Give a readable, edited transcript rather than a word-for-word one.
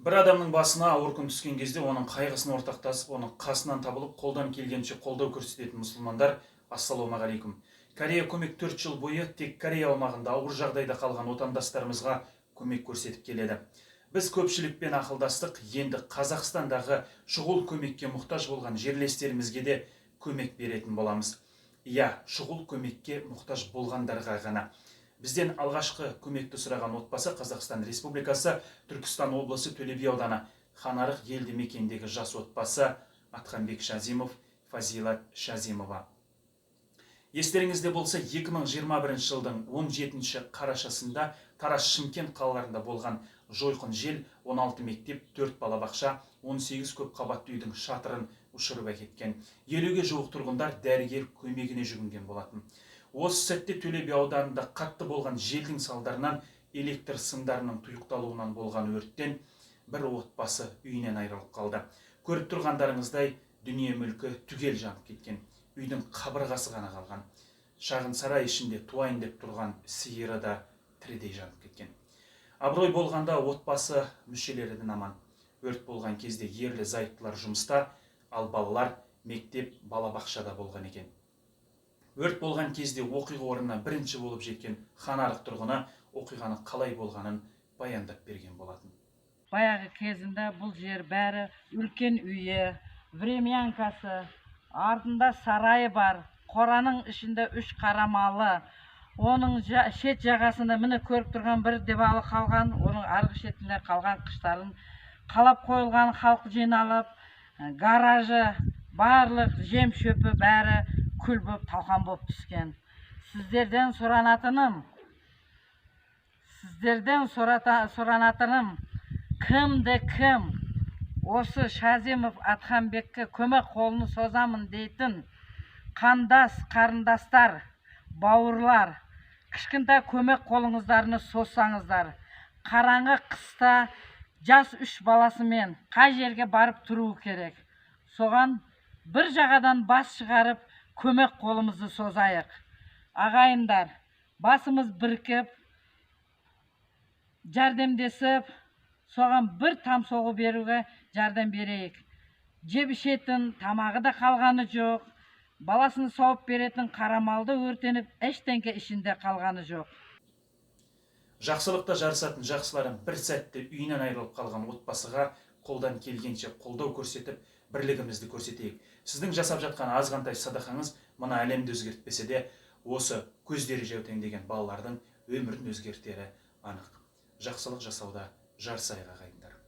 Бір адамның басына ауыр күн түскен кезде оның қайғысын ортақтасып, оның қасынан табылып, қолдан келгенше қолдау көрсететін мұсылмандар, ассалаумағалейкум. Корея көмек 4 жыл бойы тек Корея аумағында ауыр жағдайда қалған отандастарымызға көмек көрсетіп келеді. Біз көпшілікпен ақылдастық, енді Қазақстандағы шұғыл көмекке мұқтаж болған жерлестерімізге де көмек беретін боламыз. Шұғыл көмекке мұқтаж болғандарға ғана. Бізден алғашқы көмекті сұраған отбасы Қазақстан Республикасы Түркістан облысы Төле би ауданы Ханарық елді мекеніндегі жас отбасы Атханбек Шазимов, Фазилат Шазимова. Естеріңізде болса, 2021 жылдың 17 қарашасында Тараз, Шымкент қалаларында болған жойқын жел 16 мектеп, 4 балабақша, 18 көп қабатты үйдің шатырын ұшырып әкеткен. 50-ге жуық тұрғындар дәрігер көмегіне жүгінген болатын. Осы сәтте Төле би ауданында қатты болған желдің салдарынан электр сымдарының тұйықталуынан болған өрттен бір отбасы үйінен айырылып қалды. Көріп тұрғандарыңыздай, дүние мүлкі түгел жанып кеткен. Үйдің қабырғасы ғана қалған. Шағын сарай ішінде туайын деп тұрған сиыры да тірідей жанып кеткен. Абырой болғанда отбасы мүшелерінің аман. Өрт болған кезде ерлі зайыптылар жұмыста, ал балалар мектеп, балабақшада болған екен. Өрт болған кезде оқиға орнына бірінші болып жеткен Ханарық тұрғыны оқиғаны қалай болғанын баяндап берген болатын. Баяғы кезінде бұл жер бәрі үлкен үйі, времянкасы, артында сарайы бар, қораның ішінде 3 қарамалы, оның шет жағасында міне көріп тұрған бір дебалы қалған, оның арғы шетінде қалған қыштарын қалап қойылған, халық жиналып, гаражы, барлық жем шөпі бәрі күл болып, талқан болып түскен. Сіздерден сұранатыным, кім осы Шазимов Атханбекке көмек қолын созамын дейтін қандас, қарындастар, бауырлар, кішкентай көмек қолыңыздарын созсаңыздар. Қараңғы қыста жас 3 баласымен қай жерге барып тұруы керек. Соған бір жағадан бас шығарып, көмек қолымызды созайық. Ағайындар, басымыз біркіп, жәрдемдесіп, соған бір там соғы беруге жәрдем берейік. Жеп ішетін тамағы да қалғаны жоқ, баласын сауып беретін қарамалды өртеніп, ештеңке ішінде қалғаны жоқ. Жақсылықта жарысатын жақсыларын бір сәтте үйінен айырылып қалған отбасыға қолдан келгенше қолдау көрсетіп, бірлігімізді көрсетейік. Сіздің жасап жатқан азғантай садақаңыз мына әлемді өзгертпесе де, осы көздері жәутеңдеген балалардың өмірін өзгертері анық. Жақсылық жасауда жарысайық ағайындар.